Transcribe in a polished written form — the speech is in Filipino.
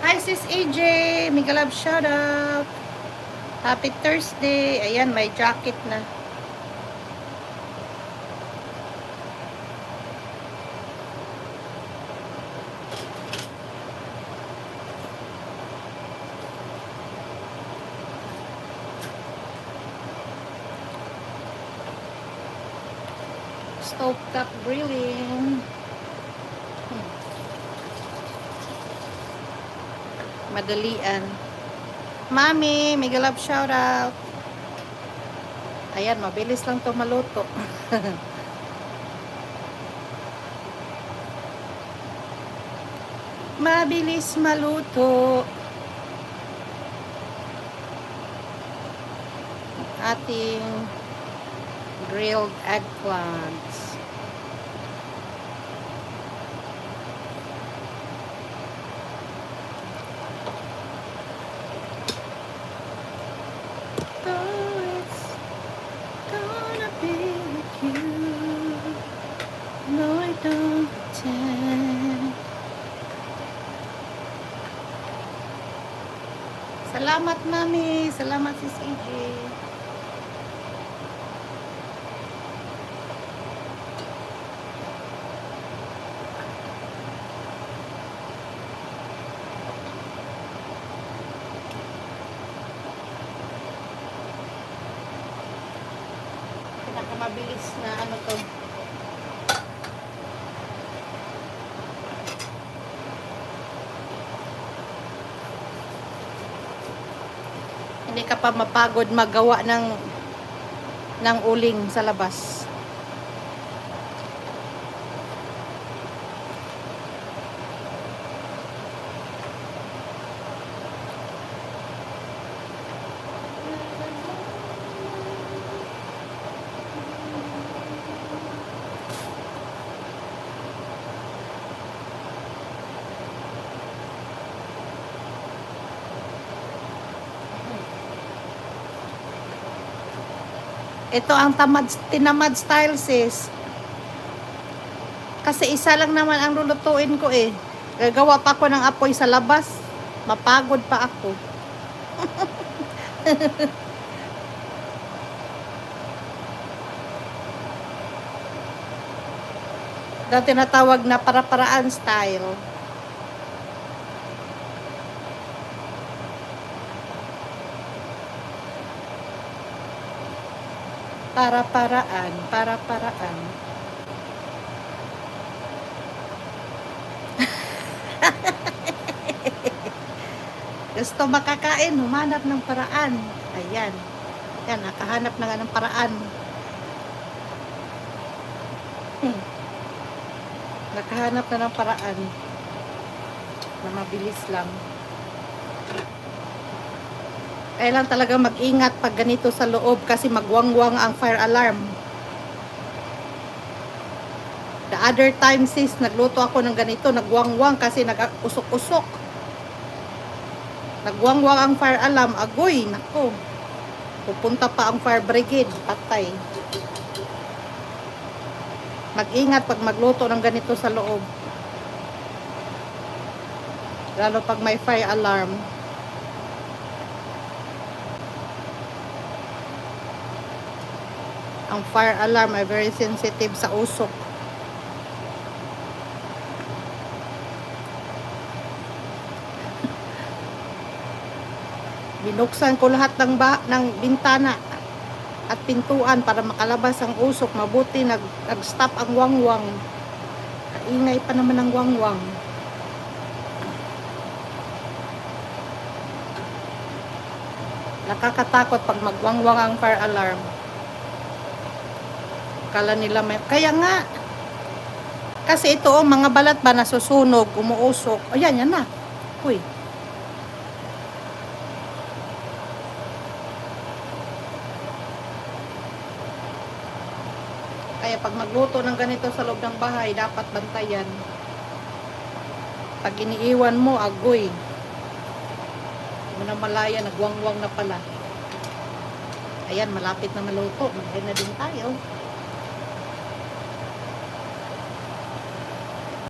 Hi sis AJ, mega love shoutout. Happy Thursday. Ayan, may jacket na. Stovetop grilling. Madalian. Mami, mega love shoutout. Ayan, mabilis lang to maluto. Mabilis maluto. Ating grilled eggplants. Salamat, Mami. Salamat, Sis EJ. Pinakamabilis na ano to. Hindi ka pa mapagod magawa ng uling sa labas. Ito ang tinamad style, sis. Kasi isa lang naman ang lulutuin ko eh. Gagawa pa ako ng apoy sa labas. Mapagod pa ako. Dahil tinatawag na para-paraan style. Para-paraan, para-paraan. Gusto makakain, humanap ng paraan. Ayan. Yan, nakahanap na nga ng paraan. Nakahanap na ng paraan na mabilis lang. Kailan talaga mag-ingat pag ganito sa loob kasi magwangwang ang fire alarm. The other time, sis, nagluto ako ng ganito, nagwangwang kasi nag-usok-usok. Nagwangwang ang fire alarm, agoy, nako. Pupunta pa ang fire brigade, patay. Mag-ingat pag magluto ng ganito sa loob. Lalo pag may fire alarm. Ang fire alarm ay very sensitive sa usok. Binuksan ko lahat ng bintana at pintuan para makalabas ang usok. Mabuti nag-stop ang wangwang. Kaingay pa naman ang wangwang. Nakakatakot pag magwangwang ang fire alarm. Kala nila may... Kaya nga. Kasi ito, mga balat ba nasusunog, umuusok. Ayan, yan na. Uy. Kaya pag magluto ng ganito sa loob ng bahay, dapat bantayan. Pag iniiwan mo, agoy. Hindi mo na malaya, nagwangwang na pala. Ayan, malapit na maluto. Maganda din tayo.